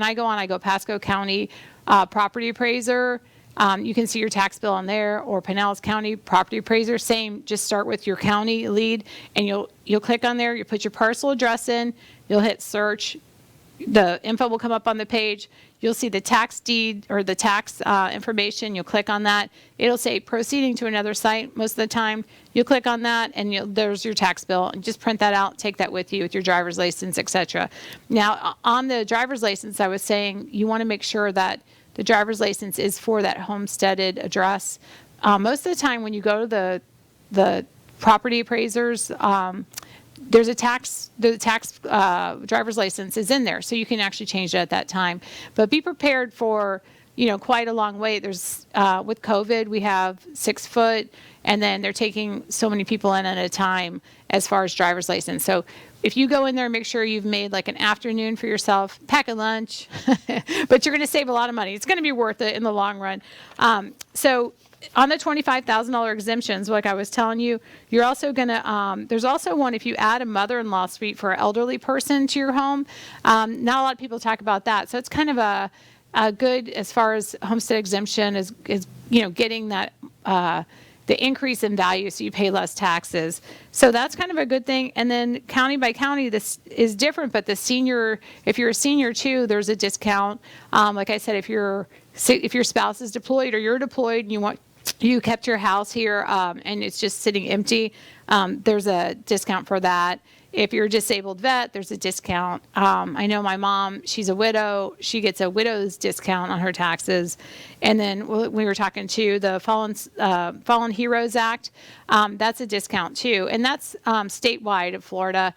I go Pasco County property appraiser. You can see your tax bill on there, or Pinellas County property appraiser. Same, just start with your county lead, and you'll click on there. You put your parcel address in. You'll hit search. The info will come up on the page. You'll see the tax deed or the tax information. You'll click on that. It'll say proceeding to another site most of the time. You'll click on that, and there's your tax bill. And just print that out. Take that with you with your driver's license, etc. Now, on the driver's license, I was saying you want to make sure that the driver's license is for that homesteaded address. Most of the time when you go to the property appraisers, there's the tax driver's license is in there, so you can actually change it at that time. But be prepared for quite a long wait. There's with COVID, we have 6 foot, and then they're taking so many people in at a time as far as driver's license. So if you go in there, make sure you've made like an afternoon for yourself, pack a lunch, but you're going to save a lot of money. It's going to be worth it in the long run. So on the $25,000 exemptions, like I was telling you, you're also going to, there's also one if you add a mother-in-law suite for an elderly person to your home. Not a lot of people talk about that. So it's kind of a good, as far as homestead exemption is getting that, the increase in value, so you pay less taxes. So that's kind of a good thing. And then county by county, this is different, but if you're a senior too, there's a discount. Like I said, if your spouse is deployed or you're deployed and you kept your house here and it's just sitting empty, there's a discount for that. If you're a disabled vet, there's a discount. I know my mom, she's a widow. She gets a widow's discount on her taxes. And then we were talking to the Fallen Heroes Act. That's a discount too. And that's statewide of Florida.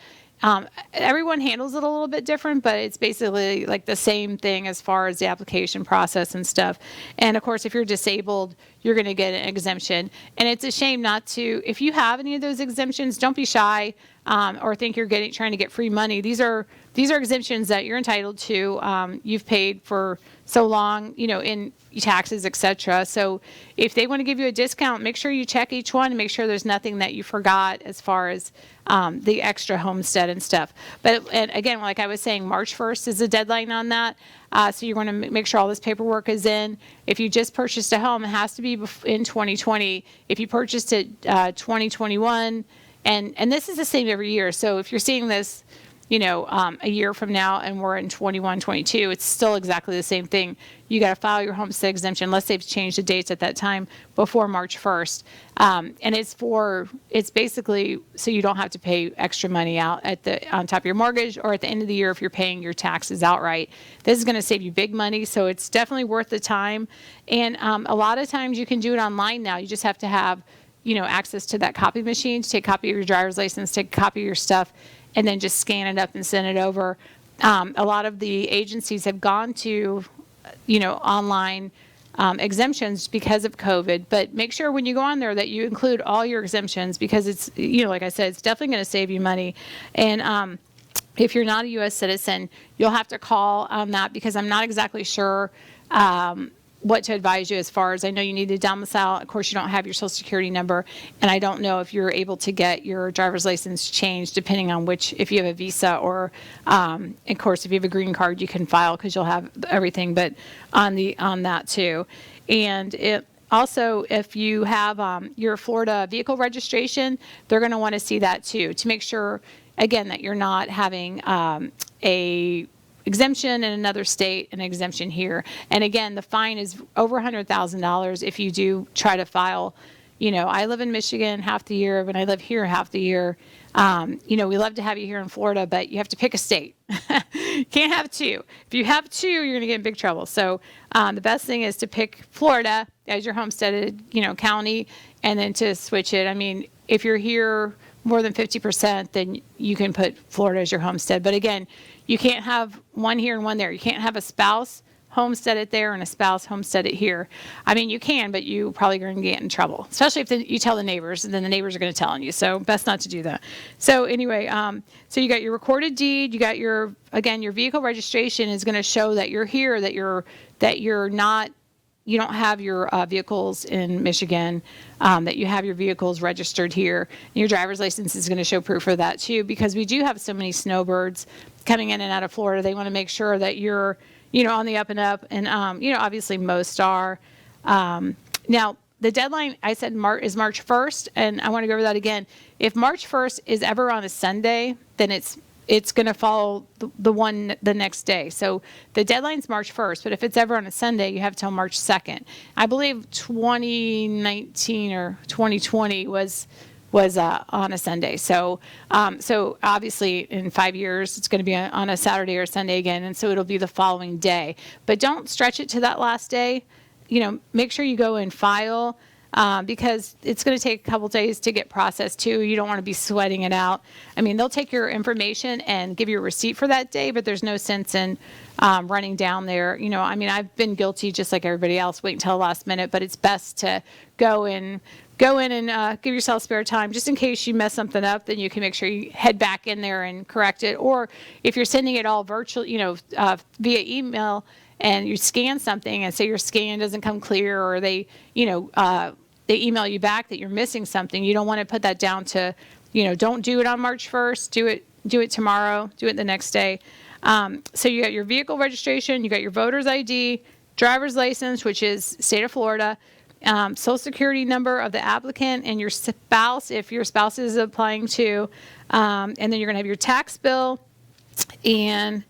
Everyone handles it a little bit different, but it's basically like the same thing as far as the application process and stuff. And of course, if you're disabled, you're going to get an exemption. And it's a shame not to, if you have any of those exemptions, don't be shy or think you're trying to get free money. These are exemptions that you're entitled to. You've paid for so long, in taxes, etc. So if they want to give you a discount, make sure you check each one and make sure there's nothing that you forgot as far as the extra homestead and stuff. And again, like I was saying, March 1st is the deadline on that. So you're going to make sure all this paperwork is in. If you just purchased a home, it has to be in 2020. If you purchased it 2021, and this is the same every year. So if you're seeing this, a year from now and we're in 21, 22, it's still exactly the same thing. You got to file your homestead exemption unless they've changed the dates at that time before March 1st. And it's basically so you don't have to pay extra money out on top of your mortgage or at the end of the year if you're paying your taxes outright. This is going to save you big money, so it's definitely worth the time. And a lot of times you can do it online now. You just have to have access to that copy machine to take a copy of your driver's license, take a copy of your stuff, and then just scan it up and send it over. A lot of the agencies have gone to, online exemptions because of COVID. But make sure when you go on there that you include all your exemptions because it's, like I said, it's definitely going to save you money. And if you're not a U.S. citizen, you'll have to call on that because I'm not exactly sure what to advise you as far as I know you need a domicile. Of course, you don't have your social security number, and I don't know if you're able to get your driver's license changed depending on if you have a visa or, of course, if you have a green card, you can file because you'll have everything, but on that too. And also, if you have your Florida vehicle registration, they're going to want to see that too to make sure, again, that you're not having a exemption in another state and exemption here. And again, the fine is over $100,000 if you do try to file. I live in Michigan half the year, but I live here half the year. We love to have you here in Florida, but you have to pick a state. You can't have two. If you have two, you're going to get in big trouble. So the best thing is to pick Florida as your homesteaded, county, and then to switch it. I mean, if you're here more than 50%, then you can put Florida as your homestead. But again, you can't have one here and one there. You can't have a spouse homestead it there and a spouse homestead it here. I mean, you can, but you probably going to get in trouble, especially if you tell the neighbors, and then the neighbors are going to tell on you. So best not to do that. So anyway, so you got your recorded deed. You got your vehicle registration is going to show that you're here, that you're not. You don't have your vehicles in Michigan, that you have your vehicles registered here. And your driver's license is going to show proof of that too, because we do have so many snowbirds coming in and out of Florida. They want to make sure that you're, on the up and up. And, obviously most are. Now, the deadline, I said is March 1st, and I want to go over that again. If March 1st is ever on a Sunday, then it's going to follow the next day. So the deadline's March 1st, but if it's ever on a Sunday, you have till March 2nd. I believe 2019 or 2020 was on a Sunday. So obviously in 5 years, it's going to be on a Saturday or Sunday again, and so it'll be the following day. But don't stretch it to that last day. Make sure you go and file. Because it's going to take a couple days to get processed too. You don't want to be sweating it out. I mean, they'll take your information and give you a receipt for that day, but there's no sense in running down there. I've been guilty just like everybody else, wait until the last minute, but it's best to go in and give yourself spare time just in case you mess something up. Then you can make sure you head back in there and correct it. Or if you're sending it all virtual, via email, and you scan something and say your scan doesn't come clear, or they email you back that you're missing something, you don't want to put that down to, don't do it on March 1st, do it tomorrow, do it the next day. So you got your vehicle registration, you got your voter's ID, driver's license, which is state of Florida, social security number of the applicant and your spouse, if your spouse is applying to, and then you're going to have your tax bill and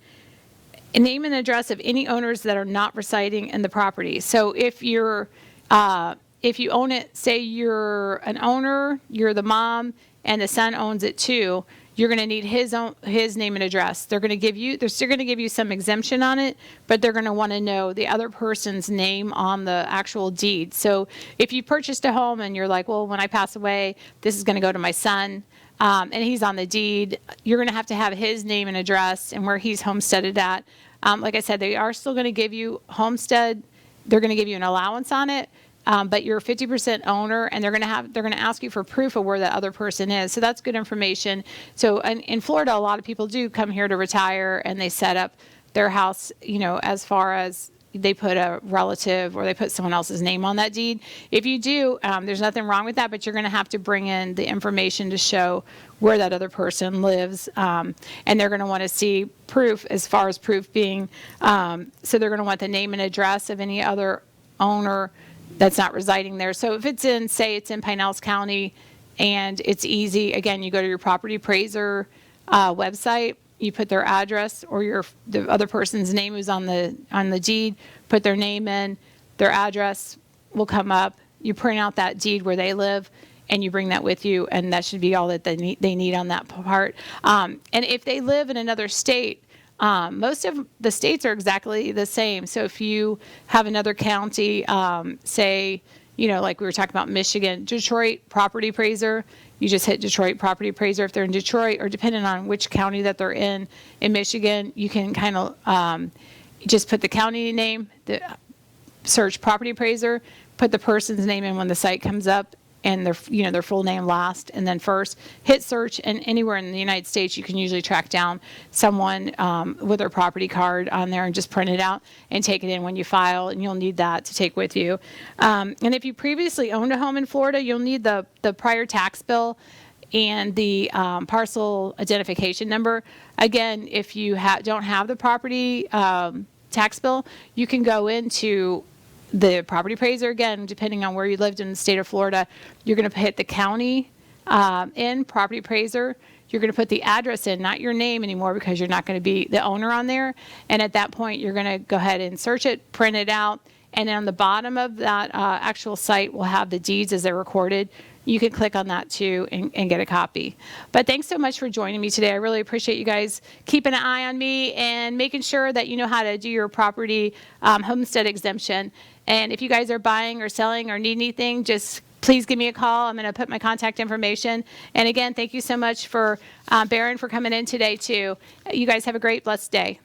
a name and address of any owners that are not residing in the property. So if you own it, say you're an owner, you're the mom, and the son owns it too, you're going to need his name and address. They're still going to give you some exemption on it, but they're going to want to know the other person's name on the actual deed. So if you purchased a home and you're like, well, when I pass away, this is going to go to my son, and he's on the deed, you're going to have his name and address and where he's homesteaded at. Like I said, they are still going to give you homestead. They're going to give you an allowance on it. But you're a 50% owner, and they're going to ask you for proof of where that other person is. So that's good information. So in Florida, a lot of people do come here to retire, and they set up their house, as far as they put a relative or they put someone else's name on that deed. If you do, there's nothing wrong with that, but you're going to have to bring in the information to show where that other person lives. And they're going to want to see proof, as far as proof being, so they're going to want the name and address of any other owner that's not residing there. So if it's in Pinellas County and it's easy, again, you go to your property appraiser website you put their address or the other person's name who's on the deed, put their name in, their address will come up. You print out that deed where they live, and you bring that with you, and that should be all that they need on that part. And if they live in another state, most of the states are exactly the same. So if you have another county, say, like we were talking about Michigan, Detroit property appraiser, you just hit Detroit property appraiser if they're in Detroit, or depending on which county that they're in Michigan, you can kind of just put the county name, search property appraiser, put the person's name in when the site comes up, and their full name last, and then first hit search. And anywhere in the United States, you can usually track down someone with their property card on there, and just print it out and take it in when you file, and you'll need that to take with you. And if you previously owned a home in Florida, you'll need the prior tax bill and the parcel identification number. Again, if you don't have the property tax bill, you can go into the property appraiser, again, depending on where you lived in the state of Florida, you're going to hit the county in property appraiser. You're going to put the address in, not your name anymore, because you're not going to be the owner on there. And at that point, you're going to go ahead and search it, print it out, and on the bottom of that actual site will have the deeds as they're recorded. You can click on that too and get a copy. But thanks so much for joining me today. I really appreciate you guys keeping an eye on me and making sure that you know how to do your property homestead exemption. And if you guys are buying or selling or need anything, just please give me a call. I'm going to put my contact information. And again, thank you so much for Berin for coming in today too. You guys have a great, blessed day.